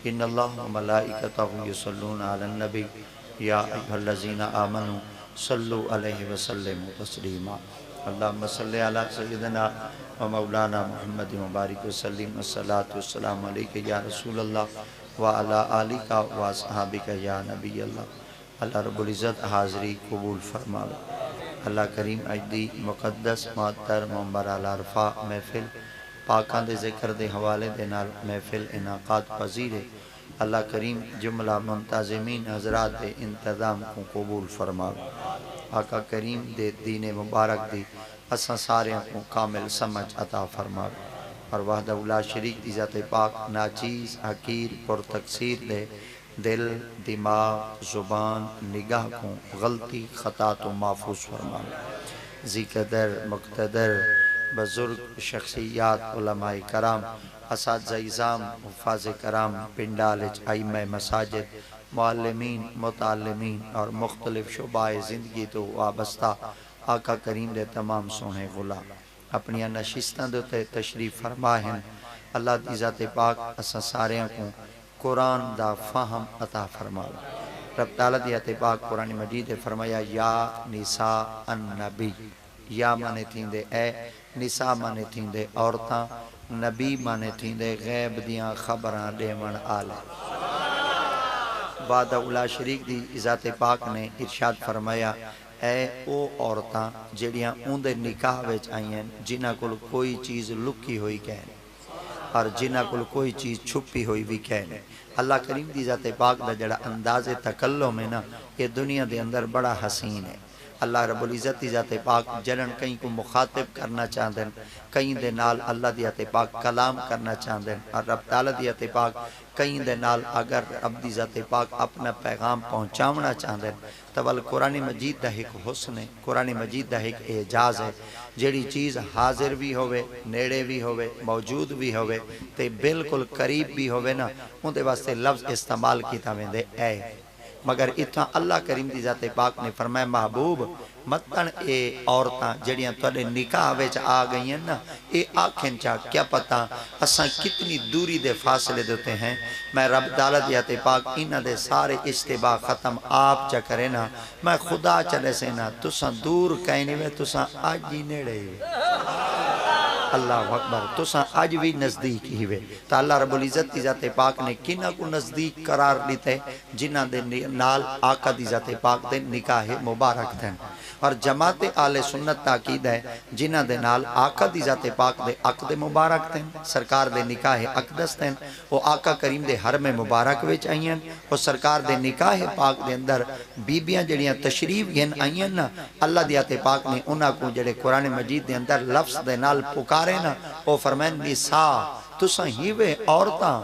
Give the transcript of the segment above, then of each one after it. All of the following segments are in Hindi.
इन्नल्लाह व मलाइकतहु युसल्लूना अलन नबी या अय्युहल्लज़ीना आमनू सल्लु अलैहि व सल्लिमू तस्लीमा। अल्लाहुम्मा सल्लि अला सय्यिदिना व मौलाना मुहम्मद व बारिक व सल्लिम अस्सलातु वस्सलामु अलैका या रसूलल्लाह व अला आलिका व अस्हाबिका या नबी अल्लाह। अल्लाह रब्बुल इज़्ज़त हाज़री कबूल फरमावे। अल्लाह करीम अजदी मुक़द्दस मुअत्तर मुंबर अरफा महफिल पाकां दे ज़िक्र दे हवाले दे नाल महफिल इनाक़ात पज़ीर है। अल्लाह करीम जुमला मुंतज़िमीन हज़रात दे इंतज़ाम को कबूल फरमावे। आका करीम दे दीन मुबारक दी असां सारियां को कामिल समझ अता फरमावे और वहदहु ला शरीक दी ज़ात पाक नाचीज़ हकीर पुरतकसीर दे दिल दिमाग ज़ुबान निगाह को गलती ख़ता तो महफूज फरमावे। ज़िकदर मुक़तदर बुज़ुर्ग शख्सियात उलमाए कराम असातिज़ा इज़ाम हुफ़ाज़ कराम पिंडाल आइम्मा मसाजिद मुअल्लिमीन मुतअल्लिमीन और मुख्तलिफ शुबाए ज़िंदगी तो वाबस्ता आका करीम दे तमाम सोहने गुलाम अपनी नशिस्तां दे उत्ते तशरीफ फरमा हैं। अल्लाह दी ज़ात पाक असां सारियां को कुरान दा फ़हम अता फरमावे। रब तआला दी ज़ात पाक कुरान मजीद फरमाया या निसा अन नबी। या माने थींदे ए, निसा माने थींदे औरतां, नबी माने थींदे गैब दियां खबरां देवण आले। वादा उला शरीक दी ज़ात पाक ने इरशाद फरमाया ए ओ औरतां जड़ियां उंदे निकाह विच आईयां जिन्हां कोल कोई चीज़ लुकी हुई कहने और जिन्हां कोल कोई चीज़ छुपी हुई भी कहने। अल्लाह करीम दी ज़ात पाक दा जड़ा अंदाज़े तकल्लुम है ना ये दुनिया दे अंदर बड़ा हसीन है। अल्लाह रब्बुल इज़्ज़त दी ज़ात पाक जड़न कहीं को मुखातिब करना चाहते हैं, कहीं दे नाल अल्लाह दी ज़ात पाक कलाम करना चाहते हैं और रब तआला दी ज़ात पाक कहीं दे नाल अगर रब दी ज़ात पाक अपना पैगाम पहुँचावना चाहते हैं तो वल कुरान मजीद दा एक हुस्न है, कुरान मजीद दा एक एजाज़ है। जिहड़ी चीज़ हाजिर भी होवे नेड़े भी होवे मौजूद भी होवे ते बिल्कुल करीब भी होवे ना उहदे वास्ते लफ्ज़ इस्तेमाल किया वेंदे ऐ। मगर इतना अल्लाह करीम दी ज़ात पाक ने फरमाया महबूब मतन ए औरतां जड़ियां तुहाडे निकाह विच आ गई हैं ना ये आखें चा क्या पता असां कितनी दूरी दे फासले देते हैं। मैं रब तआला दी ज़ात पाक इन्हां दे सारे इश्तिबा ख़त्म आप चा करे ना मैं खुदा चले से ना तुसां दूर कहीं नहीं वे तुसां अज ही नेड़े अल्लाह अकबर तुसां अज भी नज़दीक ही वे। तो अल्लाह रब्बुल इज़्ज़त दी ज़ात पाक ने किन्हां को नज़दीक करार दिते जिन्हां दे नाल आका दी ज़ात पाक दे निकाह मुबारक थे और जमात आले सुन्नत ताकीद है जिन्हां दे नाल आका दी ज़ात पाक दे अक़द मुबारक थे सरकार दे निकाह अक़दस थे वो आका करीम दे हरम मुबारक विच आईयां वो सरकार दे निकाह पाक दे अंदर बीबियां जड़ियां तशरीफ गिन आईयां ना अल्लाह दी ज़ात पाक ने उन्हां को जड़े कुरान मजीद दे अंदर लफ्ज़ दे नाल पुकारे ना वो फरमाए निसा तुसां ही वे औरतां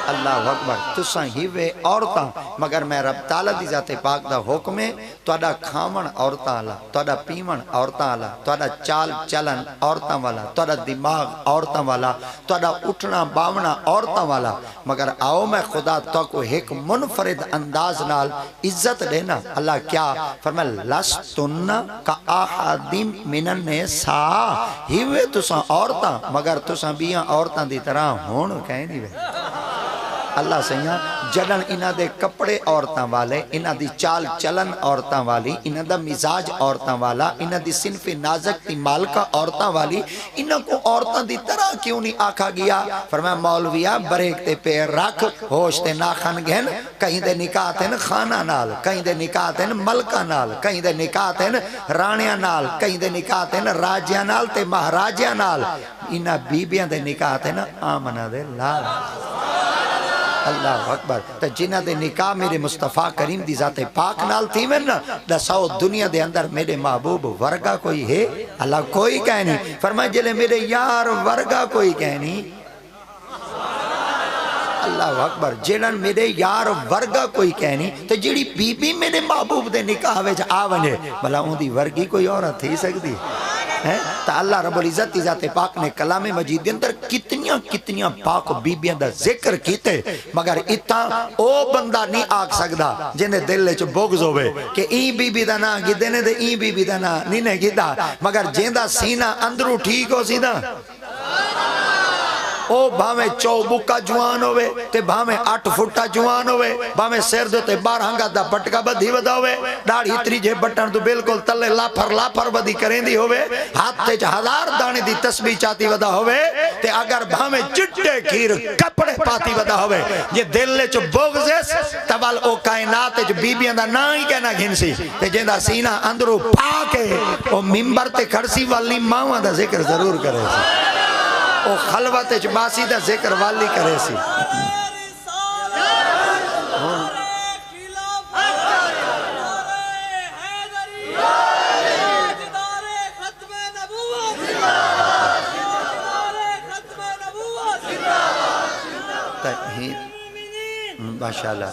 अल्लाह अकबर तुसां ही वे औरतां। मगर मैं रब तआला दी ज़ात पाक दा हुक्म है तुहाडा खावण औरतां वाला तुहाडा पीवण औरतां वाला तुहाडा चाल चलन औरतां वाला तुहाडा दिमाग औरतां वाला तुहाडा उठना बावना औरतां वाला। मगर आओ मैं खुदा तको एक मुनफरिद अंदाज नाल इज्जत देना। अल्लाह क्या फरमाया लस्तुन्ना का अहदिम मिनन निसा ही वे तुसां औरतां मगर तुसां बियां औरतां दी तरह होण कहीं नहीं वे। अल्लाह सैया जड़न इन्हां दे कपड़े औरतां वाले इन्हां दी चाल चलन औरतां वाली इन्हां दा मिजाज औरतां वाला इन्हां दी सिनफे नाज़क दी मालका औरतां वाली इन्हां को औरतां दी तरह क्यों नहीं आखा गया। फरमाया मौलविया बरेक ते पैर रख होश ते नाखन घेन कहीं दे निकाह थे खाना नाल कहीं दे निकाह थे मलका नाल कहीं दे निकाह थे राणियां नाल कहीं दे निकाह थे राजियां नाल ते महाराजियां नाल इन्हां बीबियां दे निकाह थे आमना दे लाल। अल्लाह अकबर तो जिन्हां दे निकाह मेरे मुस्तफा करीम दी ज़ात पाक नाल थी वे ना दसाओ दुनिया दे अंदर मेरे महबूब वर्गा कोई है। अल्लाह कोई कह नहीं फरमाया जिले मेरे यार वर्गा कोई कह नहीं। अल्लाह अकबर जेड़न मेरे यार वर्गा कोई कह नहीं तो जिहड़ी बीबी मेरे महबूब दे निकाह विच आ वने भला उंदी वर्गी कोई औरत थी सकदी है। तो अल्लाह रब्बुल इज़्ज़त दी ज़ात पाक ने कलामे मजीद के अंदर कितनियां कितनियां पाक बीबियां दा जिक्र कीते मगर इतना ओ बंदा नहीं आख सकदा जिन्हें दिल च बुग़्ज़ होवे कि ई बीबी दा ना गिदे ने ते ई बीबी दा ना नहीं ने गिदा मगर जेंदा सीना अंदरों ठीक हो सी ना ओ भावे चौबुका जवान होवे ते भावे 8 फुटा जवान होवे, भावे सिर दे 12 गज दा पटका बधी वदा होवे, दाढ़ी त्रीजे बटन तो बिल्कुल तले लाफर लाफर बदी करेंदी होवे, हाथ च 1000 दाने दी तस्बीह चाती वदा होवे, ते अगर भावे चिट्टे खीर कपड़े पाती वदा होवे, जे दिल च बोगज़ तवल ओ कायनात च बीबियां दा ना ही कहना घिनसी, ते जेंदा सीना अंदरों पाके ओ मिंबर ते खड़सी वाली मावां दा जिक्र जरूर करे सी, ओ खलवत च बासी दा जिक्र वाली करे सी। माशाअल्लाह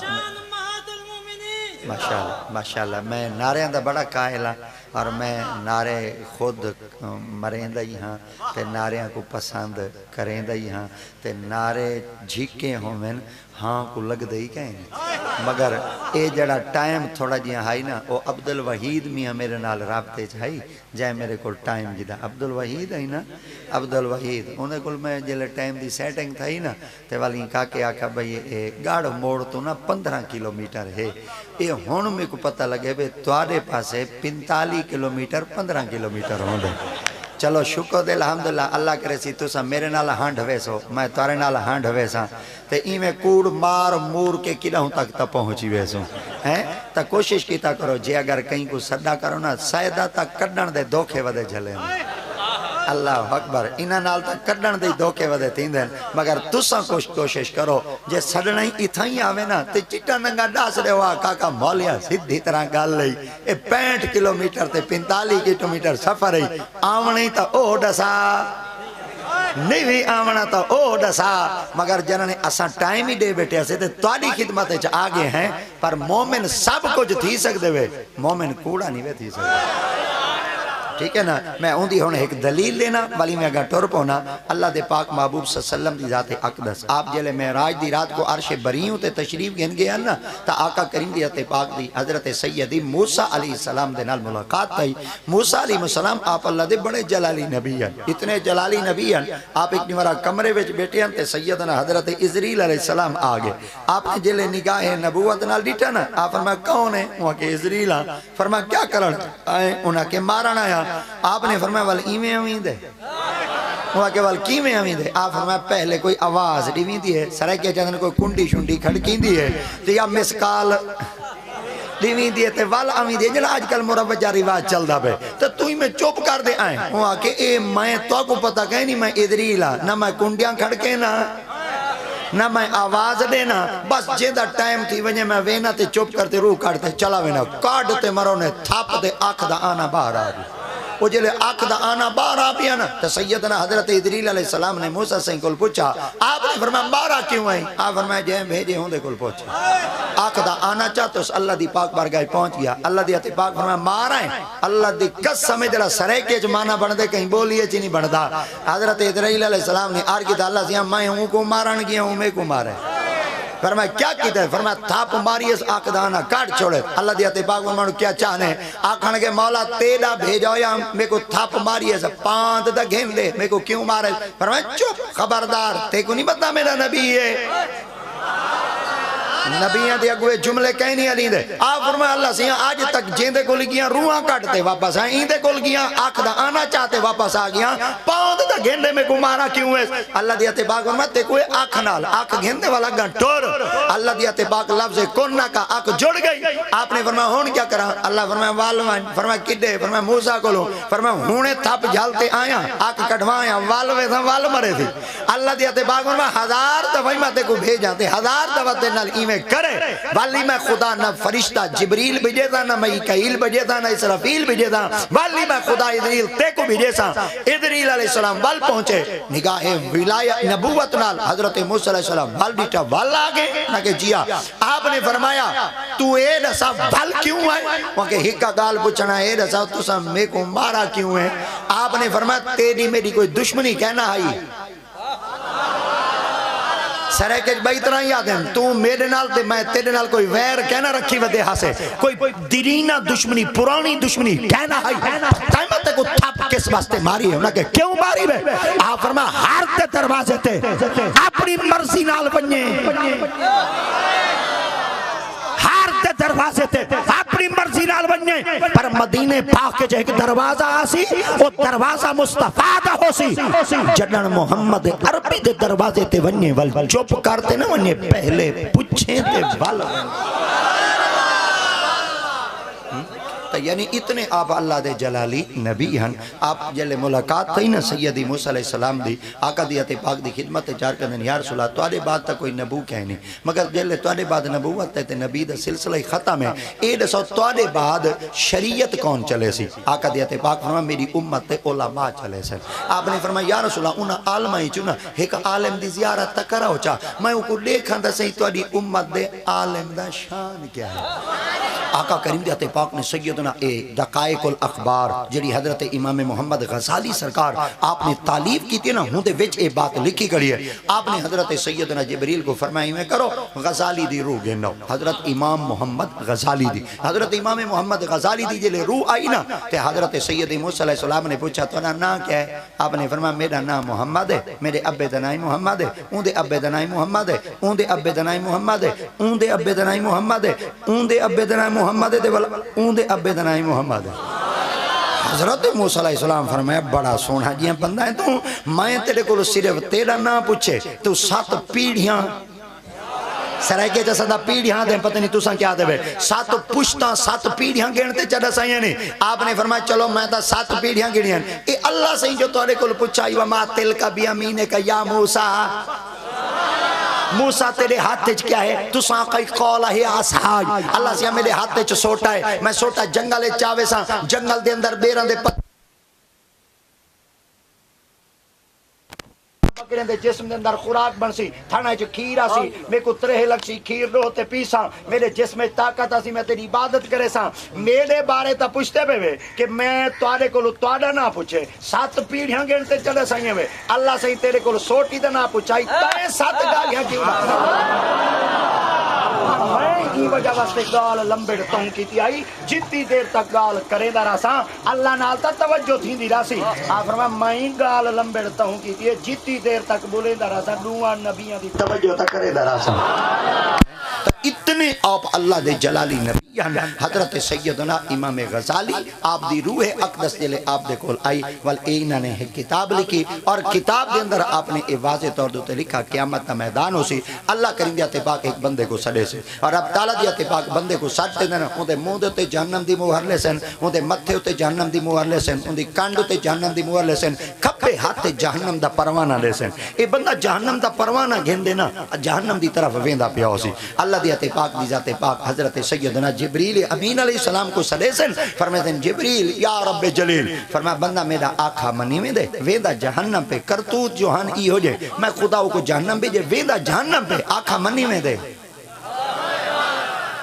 माशाअल्लाह माशाअल्लाह, मैं नारियां दा बड़ा कायल हाँ और मैं नारे खुद मरेंदा ही हाँ, ते नारियां को पसंद करेंदा ही हाँ, ते नारे झीके होवन हाँ को लगदे ही कहें, मगर ये जड़ा टाइम थोड़ा जिहा है ना, वो अब्दुल वहीद मियाँ मेरे नाल राबते च है, जै मेरे को टाइम जिदा अब्दुल वहीद है ना, अब्दुल वहीद उन्हें को मैं जिले टाइम की सैटिंग थी ना, तो वाली काके आखा भाई ये गाढ़ मोड़ तो ना 15 किलोमीटर है, ये हुण मेरे को पता लगे भाई तुहाडे पासे 45 किलोमीटर 15 किलोमीटर होंदे। चलो शुक्र दे अल्हम्दुलिल्लाह, अल्लाह करे सी तुसा मेरे नाल हांड वेसो, मैं तारे नाल हांड वेसा, ते इवें कूड़ मार मूर के किडों तक त पहुंची वेसो हैं, त कोशिश कीता करो जे अगर कहीं को सदा करो ना सायदा तक कड्डण दे धोखे वदे झले, अल्लाह अकबर, इन्हां नाल तक कड्डण दे धोखे वदे थींदे, मगर तुसा कोशिश करो जे सड़ना ही इथां ही आवे ना ते चिट्टा नंगा डास दे वा काका मौलिया सीधी तरह गल लई, ए 65 किलोमीटर ते 45 किलोमीटर सफर है, आवणे ता ओ डसा नहीं भी आवना तो ओ डसा, मगर जिन्होंने असा टाइम ही दे बैठे से तुहाडी खिदमत च आ गए हैं, पर मोमिन सब कुछ थी सकदे वे, मोमिन कूड़ा नहीं वे थी सकदे, ठीक है ना। मैं उनकी हुण एक दलील देना वाली मैं अगर टुर पौना, अल्लाह दे पाक महबूब सल्लल्लाहु अलैहि वसल्लम की ज़ात अक़दस आप जिले मेराज दी रात को अर्श बरीयों ते तशरीफ गिन गए ना, तो आका करीम दी ज़ात पाक दी हज़रत सैयदी मूसा अलैहिस्सलाम दे नाल मुलाकात थी। मूसा अलैहिस्सलाम आप अल्लाह दे बड़े जलाली नबी हैं, इतने जलाली नबी हैं, आप एक निवारा कमरे में बैठे हैं तो सैयदना हज़रत इज़रील अलैहिस्सलाम आ गए, आपने जिले निगाह नबूवत नाल डिठा ना, आप फरमाया कौन है, वहाँ के इज़रील आ, फरमाया क्या करन आए, उन्हें के मारन आया, आपने फरमाया वाल इवें अवींदे, वहाँ के वाल किवें अवींदे, आप फरमाया पहले कोई आवाज़ डिवींदी है, सराके चंदन कोई कुंडी शुंडी खड़कींदी है, तो या मिसकाल डिवींदी है, ते वाल अवींदी है, जला आजकल मुरवजा रिवाज चलदा पे, तो तू ही मैं चुप कर दे आए, वहाँ के ए मैं तो को पता कहीं नहीं, मैं इज़रील आ ना, मैं कुंडियां खड़के ना मैं आवाज देना, बस जेदा टाइम थी वजे मैं वेना ते चुप करते रूह काटते चला वेना, काटते मरो ने थाप दे आँख दा आना बाहर आ गई, वो जिले आँख दा आना बाहर आ पिया ना, तो सैयदना हज़रत इज़रील अलैहिस्सलाम ने मूसा सिंह को पूछा, आपने फरमाया बाहर आ क्यों आई, आप फरमाया जै भेजे होंदे को पहुंचे, आँख दा आना चाहते उस अल्लाह दी पाक बारगाह पहुंच गया, अल्लाह दी अते पाक फरमाया मार आए, अल्लाह दी कसम जरा सरेके च माना बनदे कहीं बोलिए च नहीं बनदा, हज़रत इज़रील अलैहिस्सलाम ने आर की अल्लाह से मैं हूं को मारन गया हूं, मैं को मारे, फरमाया क्या कीता है, फरमाया थाप मारी इस आँख दा आना काट छोड़े, अल्लाह दी अते पाक फरमाया क्या चाहने, आखन के मौला तेरा भेजो या मेरे को थाप मारी है पांच दा घेन दे, मेरे को क्यों मारे, फरमाया चुप खबरदार, तेरे को नहीं पता मेरा नबी है, नबियां दे अगुए जुमले कहीं नहीं आली दे, आप फरमाया अल्लाह से आज तक जेंदे को लगियां रूहां काटते वापस आए, इंदे को लगियां आँख दा आना चाहते वापस आ गया, पांद दा घेंदे में को मारा क्यों है, अल्लाह दी अते पाक फरमाया ते कोई आँख नाल आँख घेंदे वाला गंटोर, अल्लाह दी अते पाक लफ्ज़ कोन्ना का आँख जुड़ गई, आपने फरमाया हुन क्या करा, अल्लाह फरमाया वाल वन, फरमाया किडे, फरमाया मूसा कोलो, फरमाया हुणे थप झलते आया आँख कटवाया वाल वे था वाल मरे थी, अल्लाह दी अते पाक फरमाया 1000 दफा मैं ते को भेजा ते 1000 दफा ते नाल इवें करे, वाली मैं खुदा ना फरिश्ता जिब्रील भेजे था, ना मीकाईल भेजे था, ना इसराफील भेजे था, वाली मैं खुदा इज़रील ते को भेजे सा, इज़रील अलैहिस्सलाम वाल पहुंचे, निगाहे विलायत नबूवत नाल हज़रत मूसा अलैहिस्सलाम वाल डिटा वाल आ गए ना के जिया, आपने फरमाया तू ए दसा वाल क्यों है, वहां के हिक्का गाल पूछना ए दसा तुसा मेरे को मारा क्यों है, आपने फरमाया तेरी मेरी कोई दुश्मनी कहना आई, सरे के बई तरह याद है तू मेरे नाल ते मैं तेरे नाल कोई वैर कहना रखी वदे हासे कोई दीरीना दुश्मनी पुरानी दुश्मनी कहना है टाइम ते को थप किस वास्ते मारी है उनके क्यों मारी वे आ फरमा हर ते दरवाजे ते अपनी मर्जी नाल वने हर ते दरवाजे ते अपनी मर्जी नाल वने पर मदीने पाक के एक दरवाजा आसी वो दरवाजा मुस्तफा दा होसी जडन मोहम्मद अरबी दे दरवाजे ते वने वल चुप करते ना वने पहले पूछे ते वल यानी इतने आप अल्लाह दे जलाली नबी हन आप जले मुलाकात थी ना सैयदी मूसा अलैहि सलाम दी आका दी अते पाक दी खिदमत चार कदन या रसूल अल्लाह तोड़े बाद तक कोई नबू कह नहीं मगर जले तोड़े बाद नबूवत ते नबी दा सिलसिला ही खत्म है ए दसो तोड़े बाद शरीयत कौन चले सी आका दी अते पाक फरमा मेरी उम्मत ते उलमा चले सन आपने फरमाया या रसूल अल्लाह उन आलमा ही चुना एक आलिम दी ज़ियारत तक कराओ चा मैं उनको देखा दा सही तोड़ी उम्मत दे आलिम दा शान क्या है आका करीम दी अते पाक ने सैयदना ए दकाइकुल अखबार जेडी हजरत इमाम मोहम्मद गजाली सरकार आपने तालीफ की थी ना हुंदे विच ए बात लिखी गई है आपने हजरत सैयदना जिब्रील को फरमाया में करो गजाली दी रूह गिनो हजरत इमाम मोहम्मद गजाली दी हजरत इमाम मोहम्मद गजाली दी जेले रूह आई ना ते हजरत सैयद मूसा अलैहि सलाम ने पूछा तोरा नाम क्या है आपने फरमाया मेरा नाम मोहम्मद है मेरे अब्बे दा नाम मोहम्मद है उनदे अब्बे दा नाम मोहम्मद है उनदे अब्बे दा नाम मोहम्मद है उनदे अब्बे दा नाम मोहम्मद है उनदे अब्बे दा नाम मोहम्मद है उनदे अब्बे दा नाम मोहम्मद है हजरत मूसा अलैहि सलाम फरमाया बड़ा सोना जिया बंदा है तू मैं तेरे को सिर्फ तेरा ना पूछे तू 7 पीढ़ियां सरायके जैसा दा पीढ़ियां दे पता नहीं तुसा क्या देवे 7 पुश्ता 7 पीढ़ियां गिनते चढ़ा साइया ने आपने फरमाया चलो मैं तो 7 पीढ़ियां गिनियां ए अल्लाह सही जो तोरे को पूछा वा मा तिल का बियामीने का या मूसा मूसा तेरे हाथ च क्या है तुसा कई कौल है आसाज अल्लाह से मेरे हाथ च सोटा है मैं सोटा जंगल चावे सा जंगल दे अंदर बेरां दे बकरे दे जिस्म दे अंदर खुराक बनसी थाना च खीर आसी मेरे को 3 लक्षी खीर रो ते पीसा मेरे जिस्म में ताकत आसी मैं तेरी इबादत करे सा मेरे बारे ता पूछते पे कि मैं तोड़े को तोड़ा ना पूछे 7 पीढ़ियां गिनते चले सही वे अल्लाह सही तेरे को सोटी दा ना पूछाई तय 7 गालियां क्यों मैं वजह वास्ते गाल लंबे तों की आई जितनी देर तक गाल करेंदा रहा अल्लाह नाल ता तवज्जो थींदी रासी आ फरमा मैं गाल लंबे तों की जितनी देर तक बोलेंदा रहा दुआ नबियां दी तवज्जो तक करेंदा रहा इतने आप अल्लाह दे जलाली नबी हजरत सैयदना इमाम गजाली आप दी रूह अकदस जिले आप दे कोल आई वल इन्होंने एक किताब लिखी और किताब के अंदर आपने ए वाज़े तौर पे लिखा क़यामत का मैदान होसी अल्लाह करीम दे पाक एक बंदे को सड़े से और अब ताला दे पाक बंदे को सड़ते देना उनके मुंह दे उत्ते जहन्नम दी मुहर ले सन उनके मथे उत्ते जहन्नम दी मुहर ले सन उनकी कंड उत्ते जहन्नम दी मुहर ले सन खब्बे हाथ ते जहन्नम दा परवाना ले सन ए बंदा जहन्नम दा परवाना घेंदे ना जहन्नम दी तरफ वेंदा पिया होसी अल्लाह दी अते पाक दी जाते पाक हजरत सैयदना जिब्रील अमीन अलैहि सलाम को सदेसन फरमाते जिब्रील या रब्बे जलील फरमाया बंदा मेरा आखा मनी में दे वेंदा जहन्नम पे करतूत जोहान ई हो जाए मैं खुदा को जहन्नम भेजे वेंदा जहन्नम पे आखा मनी में दे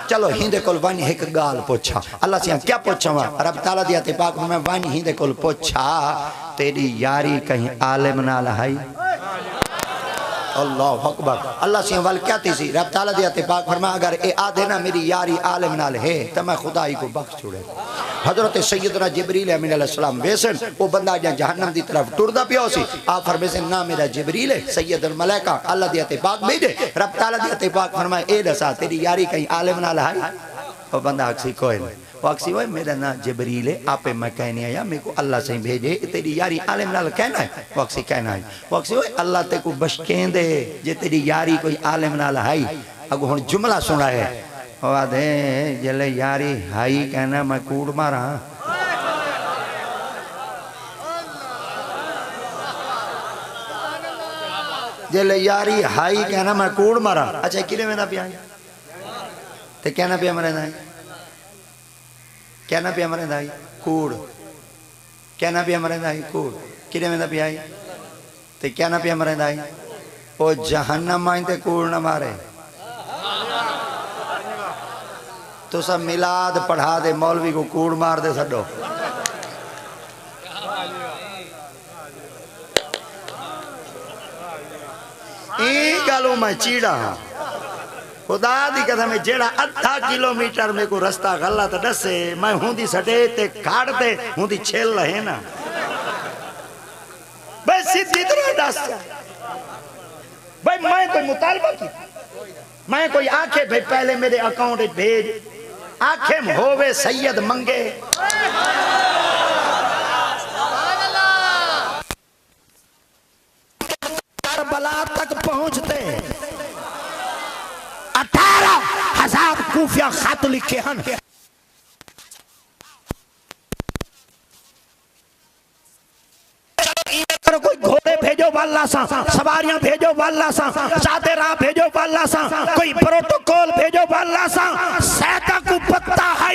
चलो हिंदे कोल वानी एक गाल पूछा अल्लाह से क्या पूछा वा रब ताला दी अते पाक मैं वानी हिंदे कोल पूछा तेरी यारी कहीं आलिम नाल है अल्लाह अकबर अल्लाह से वाल क्या थी सी रब ताला दे अते पाक फरमा अगर ए आधे ना मेरी यारी आलिम नाल है तो मैं खुदाई को बख्श छोड़े हजरत सैयदना जिब्रील अमीन अलैहि सलाम वेसन वो बंदा जहन्नम दी तरफ टुरदा पिया सी आप फरमाए ना मेरा जिब्रील है सैयदुल मलाइका अल्लाह दे अते पाक भेजे रब ताला दे अते पाक फरमाए ए दसा तेरी यारी कहीं आलिम नाल है वो बंदा अक्सी कोई नहीं वाक्सी भाई मेरा ना जिब्रील है आपे मैं कहने आया मेरे को अल्लाह से भेजे तेरी यारी आलिम नाल कहना है वाक्सी कहना है वाक्सी भाई अल्लाह ते को बशकें दे जे तेरी यारी कोई आलिम नाल है अगो हुन जुमला सुना है वादे जले यारी हाई कहना मैं कूड़ मारा जले यारी हाई कहना मैं कूड़ मारा अच्छा किने में ना पिया ते कहना पिया मरे ना कहना पिया मरे दाई कूड़ कहना पिया मरे दाई कूड़ किने में पिया ते कहना पिया मरे दाई ओ जहन्नम आई ते कूड़ न मारे तो सब मिलाद पढ़ा दे मौलवी को कूड़ मार दे सडो गालों मैं चीड़ा हाँ खुदा दी कसम जेड़ा आधा किलोमीटर में को रास्ता गलत दसे मैं हुंदी सटे ते काट दे हुंदी छेल है ना बस सीधी तरह दस भाई मैं कोई मुतालबा की मैं कोई आखे भाई पहले मेरे अकाउंट भेज आखे होवे सैयद मंगे करबला तक पहुंचते 18,000 खूफिया खत लिखे हैं कोई घोड़े भेजो वाला सा सवारियां भेजो वाला सा चादरा भेजो वाला सा कोई प्रोटोकॉल भेजो वाला सा सैता को पत्ता है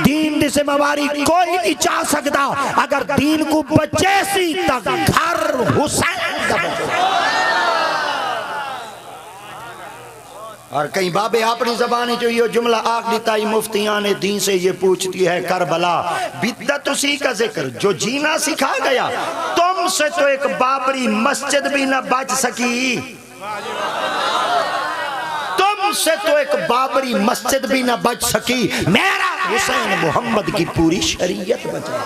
दीन से मवारी कोई नहीं चाह सकता अगर दीन को बचे सी तक घर हुसैन और कई बाबे अपनी जबानी जो ये जुमला आग देता ही मुफ्तियां ने दीन से ये पूछती है करबला बिद्दत उसी का जिक्र जो जीना सिखा गया तुमसे तो एक बाबरी मस्जिद भी न बच सकी तुमसे तो एक बाबरी मस्जिद भी न बच सकी मेरा हुसैन मोहम्मद की पूरी शरीयत बचा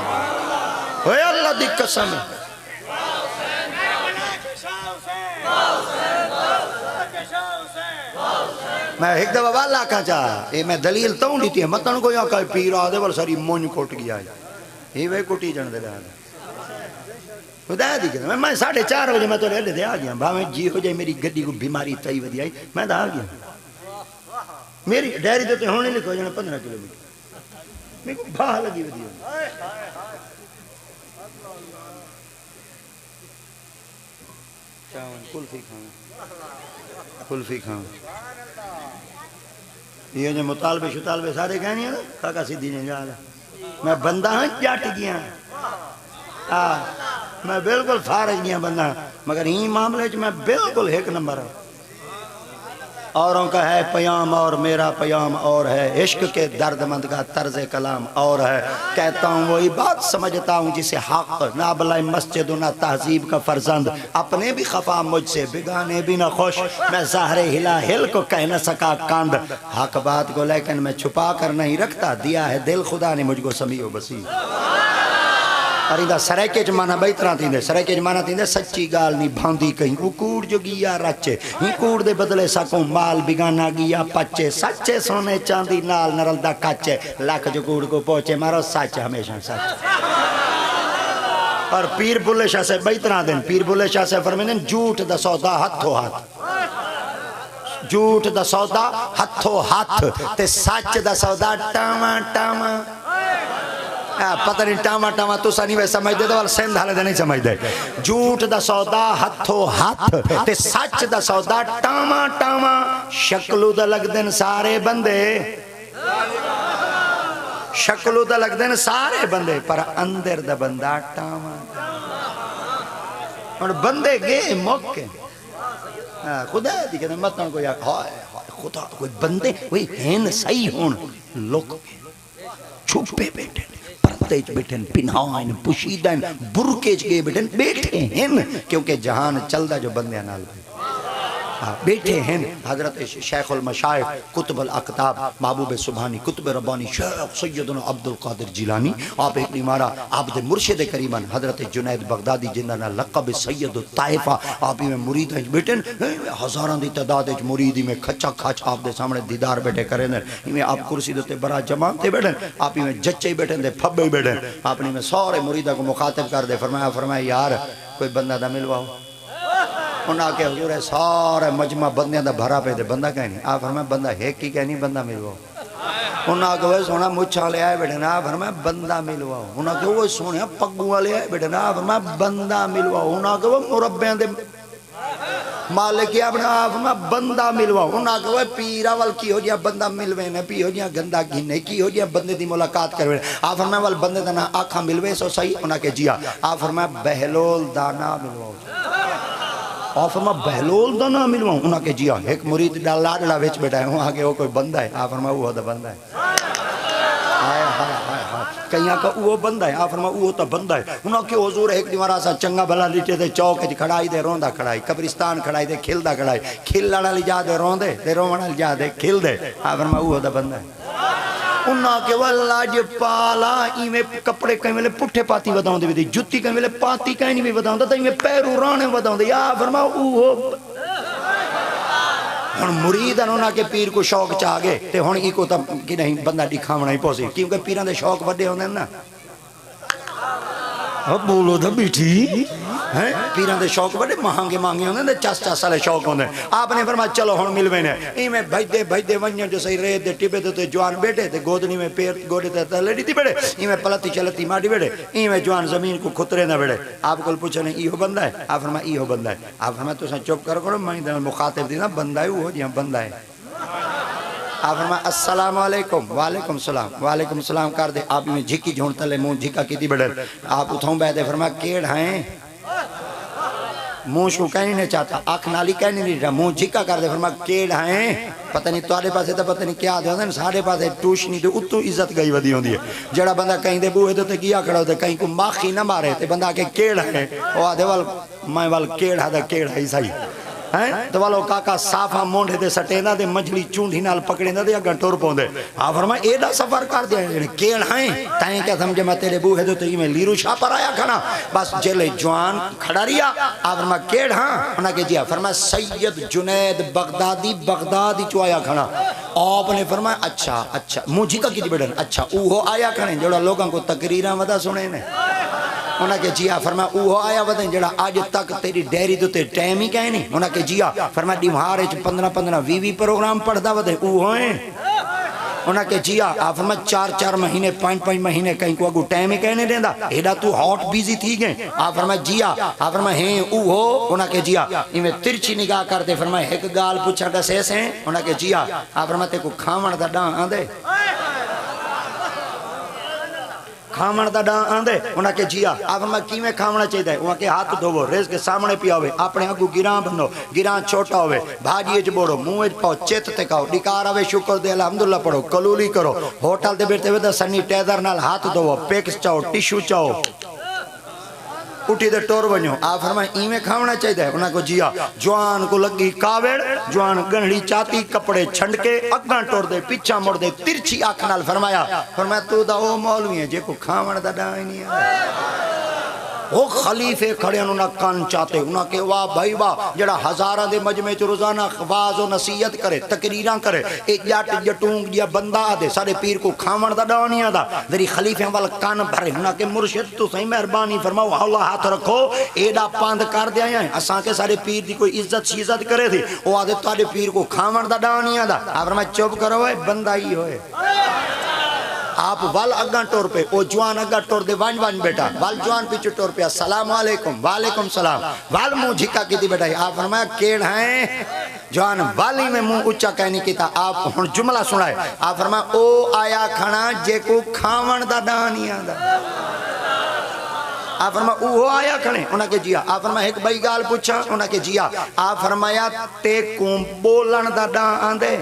है अल्लाह दी कसम मैं एक दफा वाला का चा ये मैं दलील तो दी थी मतन को या कोई पीर आदे बोल सारी मुंज कोट गया ये वे कोटी जन दे खुदा दी मैं 4:30 बजे मैं तो ले दे आ गया भावे जी हो जाए मेरी गड्डी को बीमारी तई वधी आई मैं तो आ गया मेरी डायरी तो होने लिखो जाना 15 किलोमीटर मेरे को बाह लगी वधी कुल्फी खाऊं ये जो मुतालबे शुतालबे सारे कहनी है ना काका सीधी ने जा मैं बंदा हाँ जट गया मैं बिल्कुल फारज गया बंदा मगर यही मामले च मैं बिल्कुल एक नंबर हूँ औरों का है पयाम और मेरा पयाम और है इश्क के दर्दमंद का तर्ज कलाम और है कहता हूँ वही बात समझता हूँ जिसे हक ना बलाए मस्जिद ना तहजीब का फर्जंद अपने भी खफा मुझसे बिगाने भी ना खुश मैं ज़ाहरे हिला हिल को कह न सका कांद हक बात को लेकिन मैं छुपा कर नहीं रखता दिया है दिल खुदा ने मुझको समीओ बसी और इंदा सरेके च माना बई तरह थींदे सरेके च माना थींदे सच्ची गाल नहीं भांदी कहीं कूड़ जो गिया रचे ही कूड़ दे बदले सको माल बिगाना गिया पच्चे सच्चे सोने चांदी नाल नरलदा काचे लाख जो कूड़ को पहुंचे मारो सच हमेशा सच और पीर बुल्ले शाह से बई तरह दिन पीर बुल्ले शाह से फरमाते झूठ दा सौदा हथों हाथ झूठ दा सौदा हथों हाथ ते सच दा सौदा टामा टामा पता नहीं टामा टामा तुसा नहीं वे समझदे तो सिंध हाले नहीं समझदे झूठ दा सौदा हथों हाथ ते सच दा सौदा टामा टामा शक्लू दा लगदे सारे बंदे शक्लू दा लगदे सारे बंदे पर अंदर दा बंदा टामा और बंदे गए मौके खुदा दी कहते मत कोई हाय खुदा कोई बंदे कोई हैं सही होन लोग छुपे बैठे बैठे पिन्हान पुशीदन बुरके गए बैठे हैं क्योंकि जहान चलदा जो बंदे नाल बैठे हैं हजरत शेखुल मशाइख कुतुबुल अक़ताब महबूब सुभानी कुतुब रब्बानी शेख सैयदना अब्दुल कादिर जिलानी आप एक निमारा आप दे मुर्शिद करीमन हजरत जुनैद बगदादी जिंदा ना लक़ब सैयद ताइफा आप में मुरीद बैठे हजारां दी तादाद विच मुरीद में खचा खच आप दे सामने दीदार बैठे करे ने इवें आप कुर्सी दे बड़ा जमात बैठे आप में जच्चे बैठे दे फब्बे बैठे आपने में सारे मुरीदा को मुखातिब कर दे फरमाया यार कोई बंदा दा मिलवाओ उन्हें आके हुजूर सारे मजमा बंदियां दा भरा पे बंदा कहनी आ फरमाया बंदा है की कहनी बंदा मिलवाओ उन्हें आके वो सोना मुछ वाले आए बैठे ना फरमाया बंदा मिलवाओ उन्हें आके वो सोने पग्गू वाले आए बैठे ना फरमाया बंदा मिलवाओ उन्हें आके वो मुरब्बियां दे मालिक अपना फरमाया बंदा मिलवाओ उन्हें आके वो पीरा वाल की हो जिया बंदा मिलवे ने पी हो जिया गंदा गिने की हो जिया बंदे दी मुलाकात करवे आ फरमाया वाल बंदे दा ना आंखा मिलवे सो सही उन्हें के जिया आ फरमाया बहलोल दाना मिलवाओ ऑफर में बहलोल दा ना मिलवाऊं उन्हें जिया एक मुरीद दा लाडला विच बैठा है वहां के वो कोई बंदा है आ फरमा वो दा बंदा है हाय हाय हाय हाय कईयां का वो बंदा है। आ फरमा वो तो बंदा है। उन्होंने कि हुजूर एक दीवार सा चंगा भला लीटे ते चौक च खड़ाई दे रोंदा खड़ाई, कब्रिस्तान खड़ाई दे खिलदा खड़ाई, खिलण वाली जा दे रोंदे ते रोवण वाली जा दे खिलदे। आ फरमा वो तो बंदा है। उन्ना के वल्ला जे पाला इवें कपड़े कई वेले पुठे पाती वधाउंदे वी, जुत्ती कई वेले पाती कहीं नहीं भी वधाउंदा, तो इवें पैरू राणे वधाउंदे। या फरमा वो हुण मुरीद उन्होंने के पीर को शौक चा गए ते हुण इको तो कि नहीं बंदा दिखावना ही पौसे, क्योंकि पीरां दे शौक वड्डे होंदे ना। अब बोलो तो बीठी है, पीरां दे शौक बड़े महंगे महंगे होंगे, चस चस वाले शौक होंगे। आपने फरमाया चलो हुण मिलवे ने इवें भजदे भजदे वंजन जो सही रेत दे टिबे ते जवान बैठे ते गोदनी में पैर गोडे ते तले दी बैठे, इवें पलती चलती माडी बैठे, इवें जवान जमीन को खुतरे ना बैठे। आप को पूछो ने इहो बंदा है? आप फरमाया इहो बंदा है। आप फरमाया तुसां चुप करो मैं मुखातिब दी ना बंदा है वो जिहां बंदा है। आप फरमाया अस्सलाम वालेकुम, वालेकुम सलाम, वालेकुम सलाम कर दे। आप में झिकी झोंड तले मुंह झिका की बड़े आप उठों बैठे। फरमाया केड़ हैं? मुंह शू कहनी नहीं चाहता, अख नाली कहनी नहीं रहा, मुंह झिका कर दे। फरमाया केड़ हैं? पता नहीं तुहाडे पासे तो पता नहीं क्या आते साढ़े पासे टूशनी तो उत्तों इज्जत गई वधी होंदी है। जड़ा बंदा कहीं दे बूहे तो गिया खड़ा होते कहीं को माखी ना मारे ते बंदा के केड़ है वो आदे वाल मैं वाल केड़ा दा केड़ा ही सही है। तो वालो काका साफा मोंढे ते सटेंदा ते मछली चूंढी नाल पकड़ेंदा ते अग्गा टुर पौंदे। आ फरमा एडा सफर कर दिया केड़ है तैं क्या समझे मैं तेरे बूहे तो में लीरू छा पर आया खड़ा बस जेले जवान खड़ा रिया। आ फरमा केड़ हाँ उन्हें के जिया। फरमा सैयद जुनैद बगदादी चो आया खड़ा। आपने फरमाया अच्छा अच्छा मुझी का की बेटन अच्छा वो आया खड़े जोड़ा लोगों को तकरीरा वदा सुने ने। उन्हें जिया। फरमा वो आया वदे जड़ा अज तक तेरी डेयरी ते टाइम ही कहे नहीं। उन्हें जिया। फरमा डिमार 15-15-20 प्रोग्राम पढ़ता वदे वो है। उन्हें जिया। आ फरमा 4-4 महीने 5-5 महीने कहीं को अगू टाइम ही कहने देंदा एडा तू हॉट बिजी थी गए। आ फरमा जिया। आ फरमा हे वो उन्हें जिया। इवें तिरछी निगाह करते फरमा एक गाल पूछा दसेस है। उन्हें जिया। आ फरमा ते को खावण दा डां आंदे खावण दा डां आंदे। उन्हें के जिया। आप फरमा किवें खावना चाहिए? उन्हें के हाथ धोवो रेस के सामने पिया होवे अपने अगू गिरां बनो गिरां छोटा होवे भाजी च बोड़ो मुंह च पाओ चित ते खाओ डिकार आवे शुक्र दे अल्हम्दुलिल्लाह पढ़ो कलूली करो होटल ते बैठे हुए सैनिटाइजर नाल हाथ धोवो पेक्स चाओ टिश्यू चाओ उठी दे टोर वनो। आ फरमा इवें खावना चाहिए? उन्हें को जिया। जवान को लगी कावेड़ जवान गणड़ी चाती कपड़े छंडके अग्गा टोर दे पीछा मुड़ दे तिरछी अख नाल फरमाया। फरमाया तू दा ओ मौलवी है जेको खावण दा डां ही नहीं आ। वो खलीफे खड़े उन्होंने कान चाहते उन्हें के वाह भाई वाह जड़ा हजारा दे मजमे च रोजाना वाज और नसीहत करे तकरीरा करे एक जट जटूंग या बंदा दे सारे पीर को खावण दा डां नहीं आदा तेरी खलीफे वाल कान भरे उन्हें के मुर्शिद तू सही मेहरबानी फरमाओ हौला हाथ रखो एडा पांद कर दिया है असा के सारे पीर की कोई इज्जत शीजत करे थे वो आदे तारे पीर को खावण दा डां नहीं आदा। आप मैं चुप करो बंदा ही होए। आप वाल अग्गा टोर पे ओ जवान अग्गा टोर दे वन वन बेटा वाल जवान पीछे टोर पे अस्सलाम वालेकुम वालेकुम सलाम वाल मुंह झिका की बेटा। आप फरमाया केड़ हैं? जवान वाली में मुंह ऊंचा कहनी कीता। आप हुन जुमला सुनाए। आप फरमाया ओ आया खड़ा जेको खावण दा डां नहीं आंदा। आप फरमा वो आया खड़े उन्हें के जिया। आप फरमा एक बई गाल पूछा उन्हें के जिया। आप फरमाया ते को बोलन दा डां आंदे?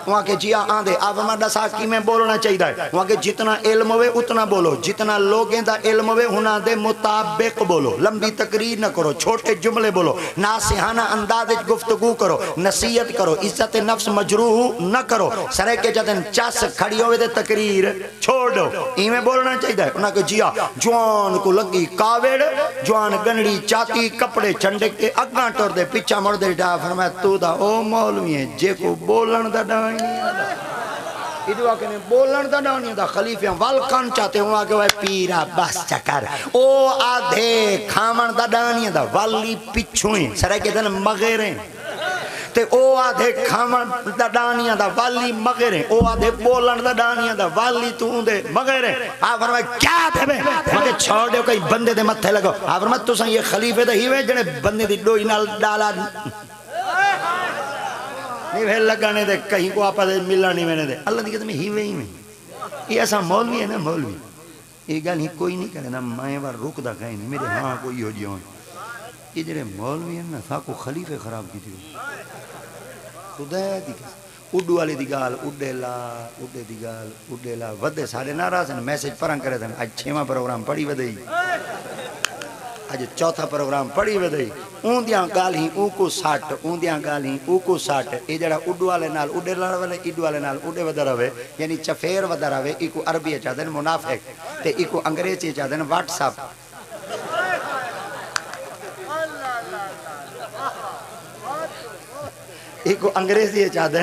वहाँ के जिया आंदे। आप फरमा दसा कि मैं बोलना चाहिए? वहाँ के जितना इल्म होवे उतना बोलो जितना लोगों का इल्म होवे उन्हां दे मुताबिक बोलो लंबी तकरीर न करो छोटे जुमले बोलो नासिहाना अंदाज गुफ्तगू करो नसीहत करो इज्जत नफ्स मजरूह न करो सरे के जदन चस खड़ी होवे ते तकरीर छोड़ दो इवें बोलना चाहिए? उन्हें के जिया। जवान को लगी कावेड़ जवान गंढड़ी चाती कपड़े छंडे के अग्गा टुर दे पीछा मुड़ दे। फरमाया तू दा ओ मौलवी है जेको बोलन दा डां बोलन दा डां नहीं आता। खलीफे वाल कान चाहते हुआ के वह पीरा बस चकर ओ आधे खावण दा डां नहीं आता वाली पिछू सरे के दिन मगेरे ते ओ आधे खावण दा डां नहीं आता वाली मगेरे ओ आधे बोलन दा डां नहीं आता वाली तू दे मगेरे। आ फरमाया क्या थे मगे छोड़ दो कई बंदे दे मथे लगो। आ फरमाया तुसा ये खलीफे दे हीवे जने बंदे दी डोई नाल डाला नहीं वे लगाने दे कहीं को आप मिलना नहीं मैंने दे अल्लाह दी कसम हीवे ही में ये ऐसा मौलवी है ना मौलवी ये गल ही कोई नहीं करे ना मैं बार रुकदा कहीं नहीं मेरे हाँ कोई हो जियो ये जरे मौलवी है ना साको खलीफे खराब की थी खुदा दी कसम उड्डू वाली दी गाल उड्डे दी गाल उड्डे ला वधे सारे नाराज हैं मैसेज परंग करे थे आज 6वां प्रोग्राम पढ़ी वधई आज चौथा प्रोग्राम पढ़ी वधई ऊंदियां गाल ही ऊको साट ऊंदियां गाल ही ऊको साट ये जड़ा उड्डू वाले नाल उड्डे वाले इड्डू वाले नाल उड्डे वधा रहे यानी चफेर वधा रहे इको अरबी चाहते मुनाफिक ते इको अंग्रेजी चाहते व्हाट्सएप इको अंग्रेजी चाहते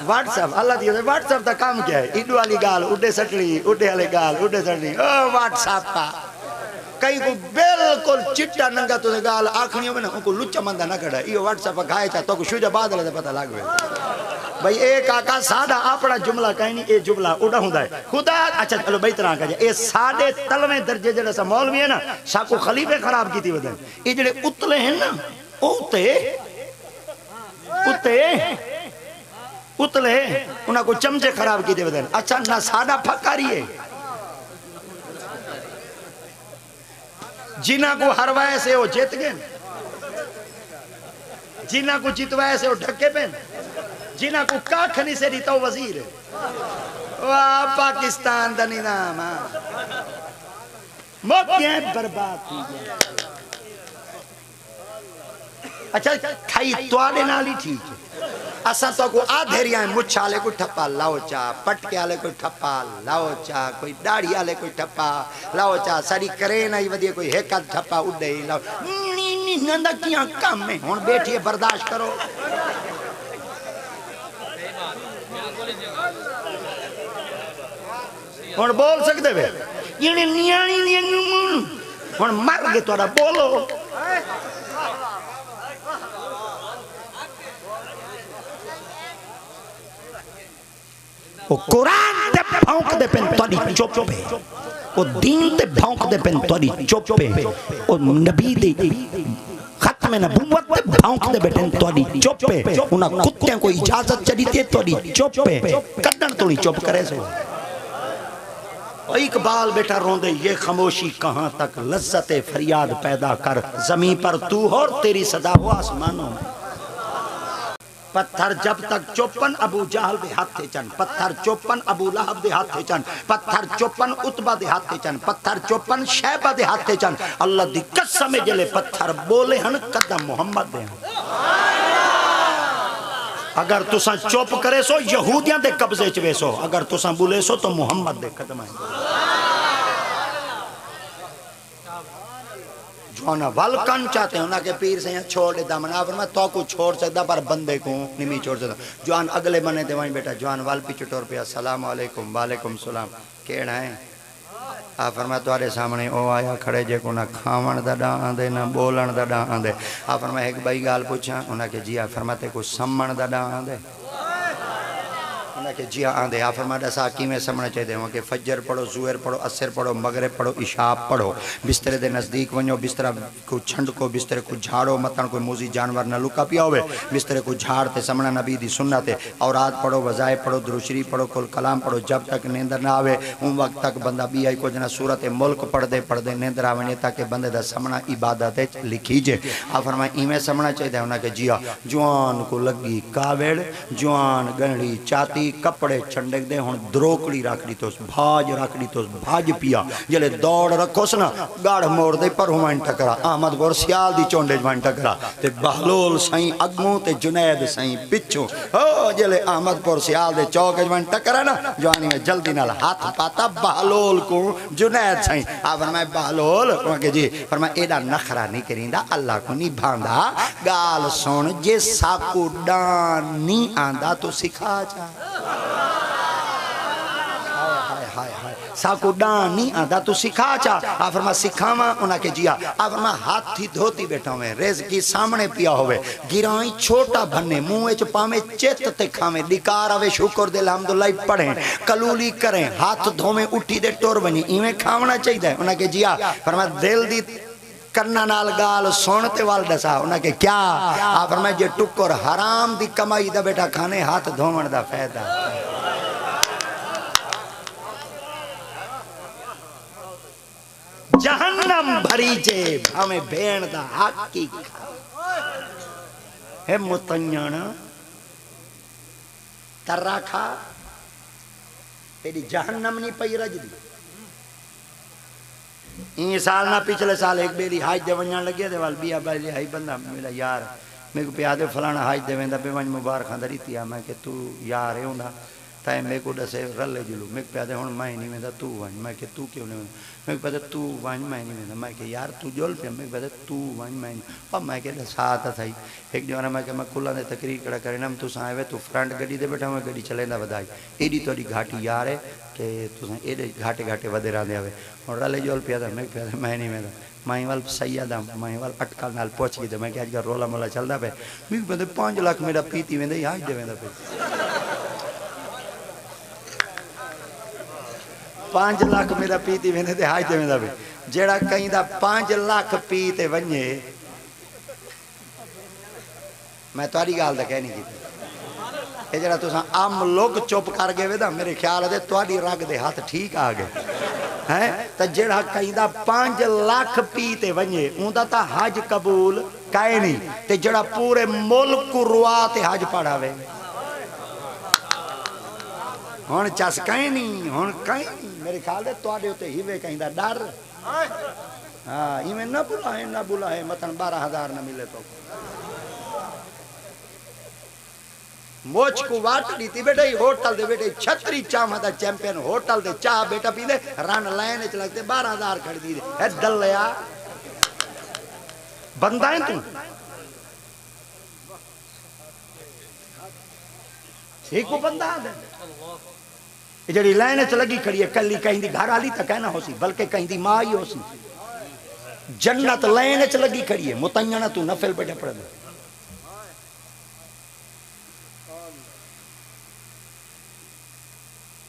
व्हाट्सएप अल्लाह दी व्हाट्सएप का काम क्या है इड्डू वाली गाल उड्डे सटड़ी उड्डे वाले गाल उड्डे सटड़ी ओ व्हाट्सएप का कई को बिल्कुल चिट्टा नंगा तो गाल आखनी हो ना उनको लुच्चा मंदा ना कड़ा ये व्हाट्सएप खाए चा तो शुजा बादल दे पता लाग भाई एक आका सादा अपना जुमला कहीं नहीं ये जुमला उड़ा हुंदा है खुदा अच्छा चलो भाई तरह का ये साढ़े तलवे दर्जे जड़े सा मौलवी है ना साको खलीफे खराब की थी वदन ये जड़े उतले हैं ना उते उते उतले उन्हें को चमचे खराब की थी वदन अच्छा ना सादा फकारी है जिना को हरवाए से वो जीत गए जिना को जितवाए से वो ढके पे जिना को काखनी से तो वजीर वाह पाकिस्तान दा निजाम मौके बर्बाद की अच्छा खाई तोड़े नाल ही ठीक है असा तो को आधेरिया मुछ आले को ठप्पा लाओ चा पटके आले को ठप्पा लाओ चा कोई दाढ़ी आले को ठप्पा लाओ चा सारी करे नहीं वधिए कोई हेका ठप्पा उड़े लाओ नी नंदा किया काम में हुन बैठिए बर्दाश्त करो हुन बोल सकदे वे ये नियाणी नी हुन मर गए तोड़ा बोलो वो कुरान ते भौंक दे पेन तोड़ी चुप पे वो दीन ते भौंक दे पेन तोड़ी चुप पे वो नबी दे खत्म नबूवत ते भौंक दे बेटन तोड़ी चुप पे उना कुत्ते को इजाजत चली ते तोड़ी चुप पे कदन तोड़ी चुप करे सो ओ इकबाल बेटा रोंदे ये खामोशी कहां तक लज्जत फरियाद पैदा कर जमीन पर तू हो और तेरी सदा हो आसमानों में पत्थर जब तक चौपन अबू जहल दे हाथे चन पत्थर चौपन अबू लहब दे हाथे चन पत्थर चौपन उतबा दे हाथे चन पत्थर चौपन शैबा दे हाथे चन अल्लाह दी कसम जले पत्थर बोले हन कदम मोहम्मद दे अगर तुसा चुप करे सो यहूदियां दे कब्जे च वेसो अगर तुसा बोले सो तो मोहम्मद दे कदम जोना वलकन चाहते हैं उनके पीर से छोड़ देता मना मैं तो को छोड़ सकता पर बंदे को नहीं छोड़ सकता जवान अगले बने थे वहीं बेटा जवान वाल पीछे टोर पे अस्सलाम वालेकुम वालेकुम सलाम केड़ा है आ फरमा तुम्हारे सामने ओ आया खड़े जे को ना खावन दा डां दे ना बोलन दा डां दे आ फरमा एक बई गाल पूछा उनके जी आ फरमाते को सम्मण दा डां दे के जी आंदे आ फरमा दसा की में समझना चाहिए वहाँ के फजर पढ़ो जुहर पढ़ो असर पढ़ो मगरिब पढ़ो इशाब पढ़ो बिस्तरे दे नज़दीक वनो बिस्तरा को छंड को बिस्तरे को झाड़ो मतन कोई मूजी जानवर न लुका पिया होवे बिस्तरे को झाड़ते समना नबी दी सुन्नत है औरात पढ़ो वज़ाए पढ़ो दुरूशरी पढ़ो कुल कलाम पढ़ो जब तक नींदर ना आवे उन वक्त तक बंदा बी आई को जना सूरत मुल्क पढ़दे पढ़दे नींदर आवे ताकि बंदे दा समना इबादत लिखी जे आ फरमा इवें समझना चाहिए उन्हें जिया जवान को लगी कावेड़ जवान गणड़ी चाती कपड़े छंडे दे हुन द्रोकड़ी रख दी तो भाज रख दी तो भाज पिया जले दौड़ रखोस ना गाढ़ मोड़ दे पर हुन टकरा अहमदपुर सियाल दी चोंडे वन टकरा ते बहलोल सई अगों ते जुनैद सई पिछो ओ जले अहमदपुर सियाल दे चौक वन टकरा ना जवानी में जल्दी नाल हाथ पाता बहलोल को जुनैद सई आ फरमाए बहलोल के जी फरमाए एडा नखरा नहीं करिंदा अल्लाह को नहीं भांदा गाल सुन जे साकू डान नहीं आंदा तो सिखा जा साको डां नहीं आदा तू सिखा चा आ फरमा सिखावा उनके जिया आ फरमा हाथी धोती बैठा हुए रेज की सामने पिया होवे गिराई छोटा भन्ने मुंह च पावे चित ते खावे दिकार आवे शुक्र दे अल्हम्दुलिल्लाह पढ़े कलूली करें हाथ धोवे उठी दे टोर बनी इवें खावना चाहिए उनके जिया फरमा दिल दी करना नाल गाल सुनते वाल दसा उनके क्या आ फरमा जे टुकर हराम दी कमाई दा बेटा खाने हाथ धोवन दा फायदा जहन्नम भरी जे भावे भेण दा हाकी है मुतन्याना तर्रा खा तेरी जहन्नम नहीं पई रजदी। इन साल ना पिछले साल एक बेरी हाज दे वणन लगे ते वाल बिया बाई हाई बंदा मेरा यार मेरे को प्या दे फलाना हाज दे वेंदा पे वण मुबारक दरी थी मैं कि तू यार है होंदा तै मेरे को दसे रले जुलू मैं प्या दे हुन मैं नहीं वेंदा तू वण मैं कि तू क्यों नहीं वेंदा मैं पता तू वण मैं नहीं वेंदा मैं कि यार तू जोल पे मैं पता तू वण मैं नहीं और मैं के साथ थई एक जवाना मैं कि मैं कुल्ला ने तकरीर कड़ा करे ना तू आवे तू फ्रंट गड्डी दे बैठा मैं गड्डी चलेंदा वधाई एडी तोड़ी घाटी यार है कि तुसा एडे घाटे घाटे वधे रहंदे आवे और रले जोल पिया था मैं नहीं वेंदा माई वाल सैयदा माई वाल अटकल नाल पहुंच गई तो मैं क्या रोला मोला चलता पे मैं बंदे 5 लाख मेरा पीती वेंदे आज दे वेंदा पे 5 लाख मेरा पीती वेंदे ते आज दे वेंदा पे जेड़ा कहीं दा 5 लाख पी ते वने मैं तुम्हारी गाल दा कहनी की ये जरा तुसा आम लोग चुप कर गए वे मेरे ख्याल है तुम्हारी रग दे हाथ ठीक आ गए हैं तो जेड़ा कहीं 5 लाख पी ते वने उंदा ता हज कबूल काए नहीं ते जेड़ा पूरे मुल्क को रुआ ते हज पढ़ावे हुन चस कहीं नहीं हुन कहीं नहीं मेरे ख्याल है तुहाडे उते हिवे कहीं दा डर हां इवें ना बुलाए मतन 12,000 न मिले तो मोच को वाट दी थी बेटा होटल दे बेटे छतरी चाह दा चैंपियन होटल दे चाह बेटा पींदे रन लाइन च लगते 12,000 खड़ दी है दलया बंदा है तू ठीक को बंदा है जड़ी लाइन च लगी खड़ी है कली कहीं दी घर वाली तक कहना होसी बल्कि कहीं दी मां ही होसी जन्नत लाइन च लगी खड़ी है मुतय्यना तू नफल बेटा पढ़ दे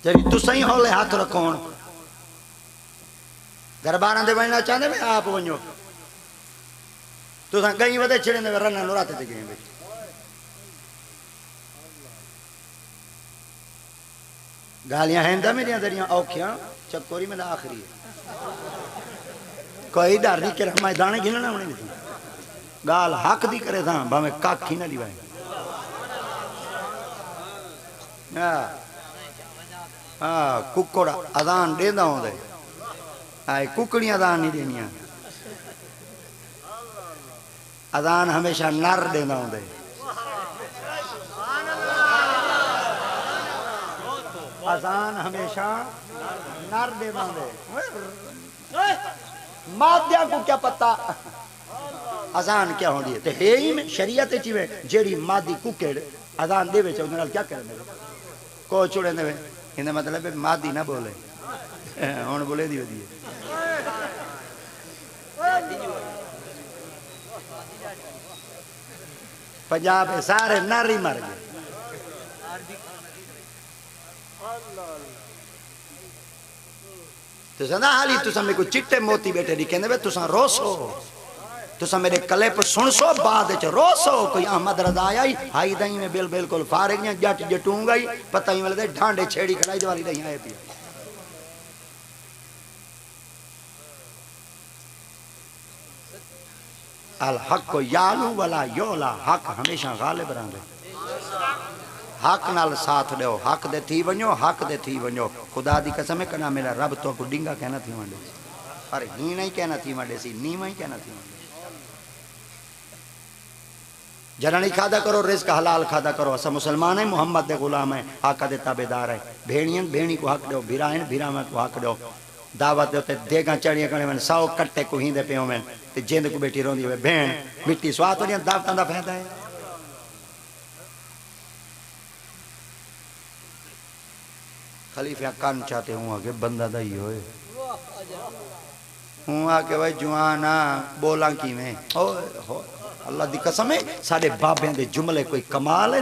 जरी तुसा ही हौले हाथ रखो दरबार दे वणना चाहते मैं आप वनो तुसा कहीं वधे छिड़े रन रात ते गए गालियां हैं मेरिया दरिया औखियां चकोरी में आखिरी कोई डर नहीं कर मैं दाने गिनना होने नहीं गाल हक दी करे था भावे कख ही ना लिवाए हाँ कुकड़ अदान देंदा होंदे आए कुकड़ियां अदान नहीं देनिया अदान हमेशा नर देंदा होंदे अजान हमेशा नर देंदा होंदे मादिया को क्या पता अजान क्या होंदी है ते है ही में शरीयत च वे जेड़ी मादी कुकड़ अजान देवे च उदे नाल क्या करने को चुड़े देवे इन्हें मतलब मादी ना बोले हुन बोले दी वदी पंजाब सारे नारी मर गए तुसा ना हाली तुसा मेरे को चिट्टे मोती बैठे नहीं कहने तुसा रोसो तुसा मेरे कले पर सुन सो बाद च रोसो कोई अहमद रजा आया ही हाई दई में बिल्कुल फारिग ने जट जटूंगा ही पता ही मिलते ढांडे छेड़ी खड़ाई वाली दही आए पी अल हक यालू वाला योला हक हमेशा गालिब रहंदे हक नाल साथ दो हक दे थी वणो हक दे थी वणो खुदा दी कसम है कना मेरा रब तो को डिंगा कहना थी वंडे अरे ही नहीं कहना थी वंडे सी नीवा ही कहना थी जननी खादा करो रिस्क हलाल खादा करो असा मुसलमान है मोहम्मद दे गुलाम है आका दे ताबेदार है भेणियन भेणी को हक दो भिराइन भिरामा को हक दो दावत दे ते देगा चढ़िया कने वन 100 कट्टे को हिंदे पियो में ते जिंद को बेटी रोंदी वे भेण मिट्टी स्वाद तो दावतां दा फायदा है खलीफा कान चाहते हूं आगे बंदा दा ही होए हूं आके भाई जुआना बोला किवें ओए हो अल्लाह दी कसम है साडे बाबे दे जुमले कोई कमाल है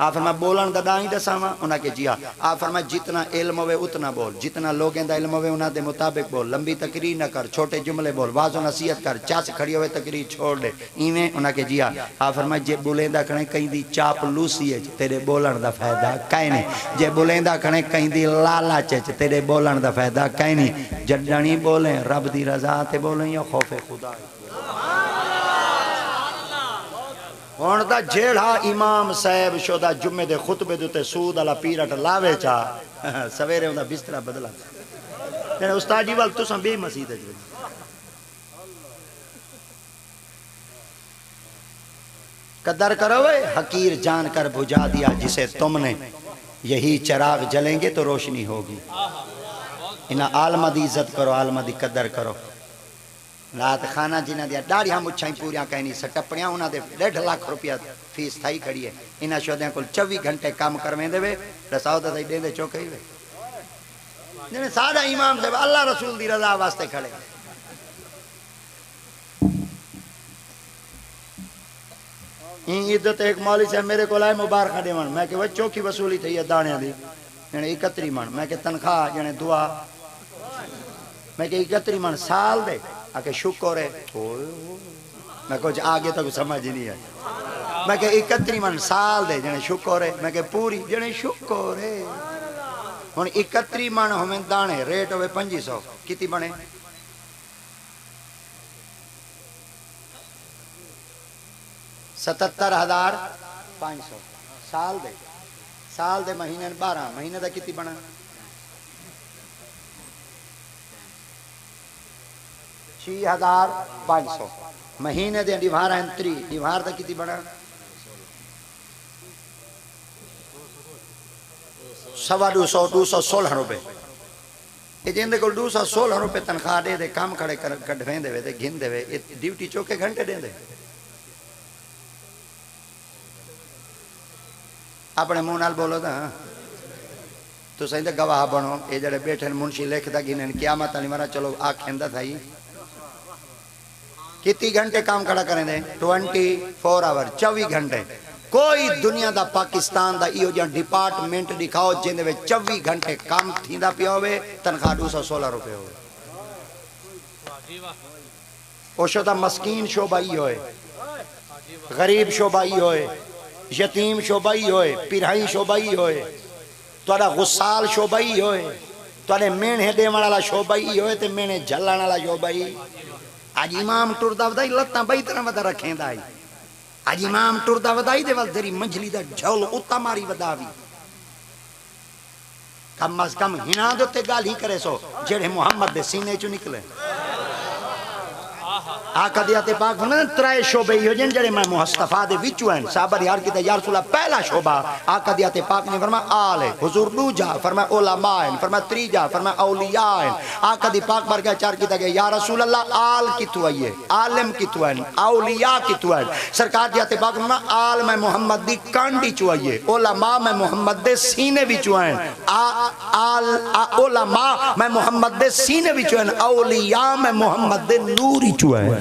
आ फरमा बोलन दा दाई दसावा उना के जिया आ फरमा जितना इल्म होवे उतना बोल जितना लोगों दा इल्म होवे उना दे मुताबिक बोल लंबी तकरीर ना कर छोटे जुमले बोल वाजो नसीहत कर चास खड़ी होवे तकरीर छोड़ दे इवें उना के जिया आ फरमा जे बोलेंदा कणे कहीं दी चापलूसी है तेरे बोलन दा फायदा काई नहीं जे बोलेंदा कणे कहीं दी लालच है तेरे बोलन दा फायदा काई नहीं जडणी बोले रब दी रजा ते बोले या खौफ खुदा हुण दा जेड़ा इमाम साहब शोदा जुम्मे दे खुतबे दे उत्ते सूद वाला पीरट लावे चा सवेरे उंदा बिस्तरा बदला तेरे उस्ताद जी वाल तुसां बे मसीद च कदर करो वे हकीर जानकर बुझा दिया जिसे तुमने यही चिराग जलेंगे तो रोशनी होगी इना आलमा दी इज्जत करो आलमा दी कदर करो रात खाना जिन्हें दिया दाढ़ियां मुछाई पूरियां कहनी सटपड़ियां उन्होंने 1.5 लाख रुपया फीस थाई खड़ी है इन्हें शोदिया को 24 घंटे काम करवेंदे वे रसाओ तो देंदे चौके ही वे जिन्हें सादा इमाम साहब अल्लाह रसूल दी रजा वास्ते खड़े इज्जत एक मौली साहब मेरे को आए मुबारक देवन मैं कि चौकी वसूली थी है दाणिया दी जने 31 मन मैं कि तनख्वाह जने दुआ मैं कि 31 मन साल दे आके शुक्र है मैं कुछ आगे तक समझ नहीं है मैं कि 31 मन साल दे जने शुक्र है मैं कि पूरी जने शुक्र है हुन 31 मन होवे दाणे रेट होवे 2500 कितनी बने 77,500 साल दे महीने 12 महीने का कितनी बना 6,500 महीने दे डिवार हैं 3 डिवार का कितनी बना 216 रुपए जिंदे को 216 रुपए तनख्वाह दे काम खड़े कढ़वे दे घिन दे ड्यूटी चौके घंटे दे अपने मुंह नाल बोलो तो सही तो गवाह बनो ये जड़े बैठे मुंशी लिखता गिने क्यामत वाली मारा चलो आखेंदा था कितनी घंटे काम खड़ा करें दे 24 आवर 24 घंटे कोई दुनिया दा पाकिस्तान दा इहो जिहा डिपार्टमेंट दिखाओ जिंदे विच 24 घंटे काम थींदा पिया होवे तनख्वाह 216 रुपए होवे ओ शोदा मस्कीन शोबा ई होए गरीब शोबा ई होए यतीम शोबा ही होए पिराई शोबा ही होए तुहाडा गुस्साल शोबा ही होए तुहाडे मेणे देवण वाला शोबा ही होए ते मेणे झलण वाला शोबा ही आज इमाम टुरदा वदाई लत्तां बई तरह वदा रखेंदा है आज इमाम टुरदा वदाई दे वल तेरी मंझली दा झोल उता मारी वदावी कम अज कम हिना दे उत्ते गाल ही करे सो जेड़े मुहम्मद दे सीने चों निकले आका दिया ते पाक फरमाया त्रै शोबे हो जन जड़े मैं मुस्तफा दे विचों हैं साहबा यार की या रसूल पहला शोबा आका दिया ते पाक ने फरमाया आल है हुजूर दूजा फरमाया उलमा है फरमाया त्रीजा फरमाया औलिया है आका दी पाक पर गया चार कीता गया या रसूल अल्लाह आल कितु है ये आलिम कितु है औलिया कितु है सरकार दिया ते पाक फरमाया आल मैं मोहम्मद दी कांडी चो है ये उलमा मैं मोहम्मद दे सीने विचों हैं आल उलमा मैं मोहम्मद दे सीने विचों हैं औलिया मैं मोहम्मद दे नूर चो है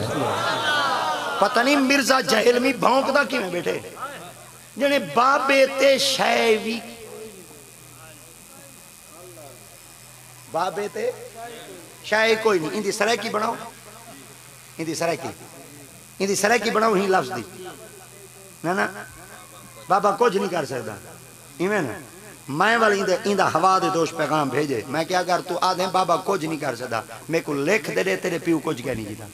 पता नहीं मिर्जा जहलमी भौंकदा किवें बैठे जने बाबे ते शैवी बाबे ते शाय कोई नहीं इंदी सराकी बनाओ इंदी सराकी बनाओ ही लफ्ज दी ना बाबा कुछ नहीं कर सकता इवें ना मैं वाली इंदा हवा दे दोष पैगाम भेजे मैं क्या अगर तू आधे बाबा कुछ नहीं कर सकता मेरे को लिख दे तेरे प्यू कुछ कह नहीं कीता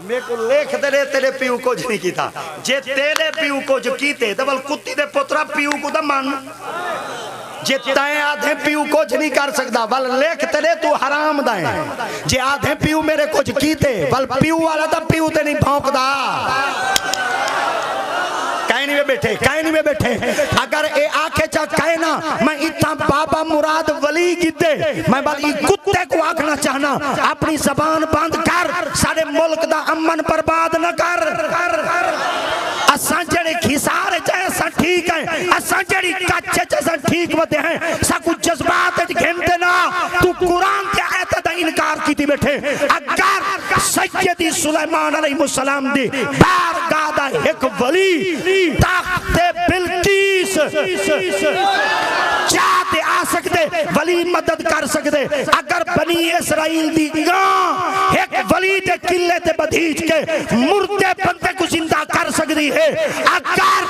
मेरे को लिख दे तेरे प्यू कुछ नहीं कीता जे तेरे प्यू कुछ कीते तो बल कुत्ती दे पुत्रा प्यू को तो मन जे तय आधे प्यू कुछ नहीं कर सकता बल लिख तेरे तू हराम दा जे आधे प्यू मेरे कुछ कीते बल प्यू वाला तो प्यू ते नहीं भौंकदा कहीं नहीं बैठे अगर ए आखे चा कहे ना मैं इतना बाबा मुराद वली गिद्दे मैं बल कुत्ते को आखना चाहना अपनी जबान बंद कर सारे मुल्क दा अमन बर्बाद न कर असा जेड़े खिसार जैसा ठीक है असा जेड़ी कच्चे जैसा ठीक वते हैं सा कुछ जज्बात घिनते ना तू कुरान के आयत दा इनकार कीती बैठे अगर सैयदी सुलेमान अलैहिस्सलाम दी बारगाह दा एक वली ताकते बिल्किस चाहते आ सकते वली मदद कर सकते अगर बनी इसराइल दी गां एक वली दे किले ते बधीच के मुर्दे बंदे को जिंदा कर सकती है अगर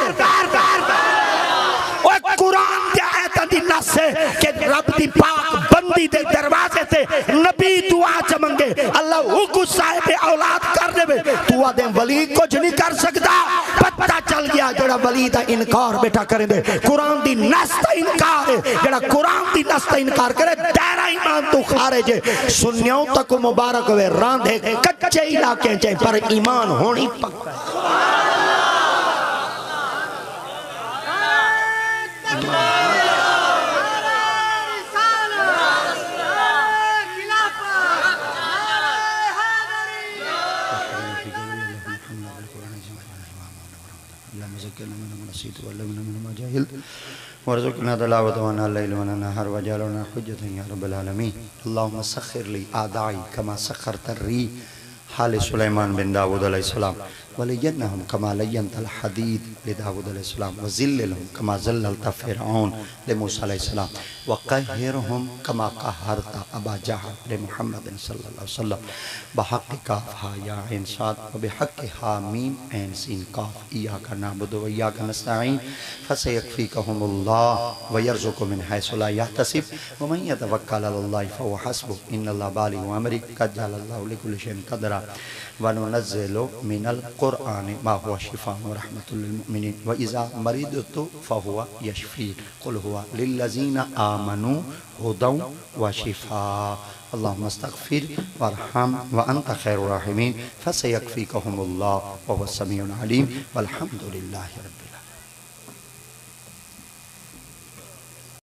ओ कुरान दे आयत दी नस है कि रब दी पाक बंदी दे दरवाजे ते नबी दुआ च मंगे अल्लाह वो साहिब औलाद कर देवे तू आदे वली कुछ नहीं कर सकता। पता चल गया जड़ा वली दा इनकार बेटा करेंदे कुरान दी नस दा इनकार है, जड़ा कुरान दी नस दा इनकार करे दायरा ईमान तो खारिज है। सुन्नियों तक मुबारक वे रांधे कच्चे इलाके च पर ईमान होनी पक्का। वरज़ुक़ना तिलावतहु आना लैल व नहार वजअलना हुज्जतन या रब्बल आलमीन। अल्लाहुम्मा सख्खिर ली आदाई कमा सख्खरत र्रीह हाल सुलैमान बिन दाऊद अलैहिस्सलाम वलय्यनहुम कमा लय्यनतल हदीद लिदाऊद अलैहिस्सलाम वज़िल्लिलहुम कमा ज़ल्ललत फ़िरऔन लिमूसा अलैहिस्सलाम वक़हिरहुम कमा क़हरत अबा जहल लिमुहम्मद सल्लल्लाहु अलैहि वसल्लम बहक़्क़ि काफ़ हा या ऐन साद व बिहक़्क़ि हा मीम ऐन सीन काफ़ इय्याका नअबुदु व इय्याका नस्तईन फसयकफ़ीकहुमुल्लाह व यरज़ुक़ु मिन हैसु ला यहतसिब व मन यतवक्कल अलल्लाहि फहुव हस्बुह इन्नल्लाहा बालिग़ु अमरिही क़द जअलल्लाहु लिकुल्लि शैइन क़दरा व नुनज़्ज़िलु मिनल क़ुरआनि मा हुवा शिफ़ाअन व रहमतुल लिल मुमिनीन व इज़ा मरिदतु फहुव यशफ़ीन क़ुल हुवा लिल्लज़ीना आमनू हुदन व शिफ़ाअ अल्लाहुम्मा अस्तग़फ़िर वरहम व अंत खैरुर राहिमीन फसयकफ़ीकहुमुल्लाह व हुवस समीउल अलीम वल्हम्दुलिल्लाहि रब्बिल आलमीन।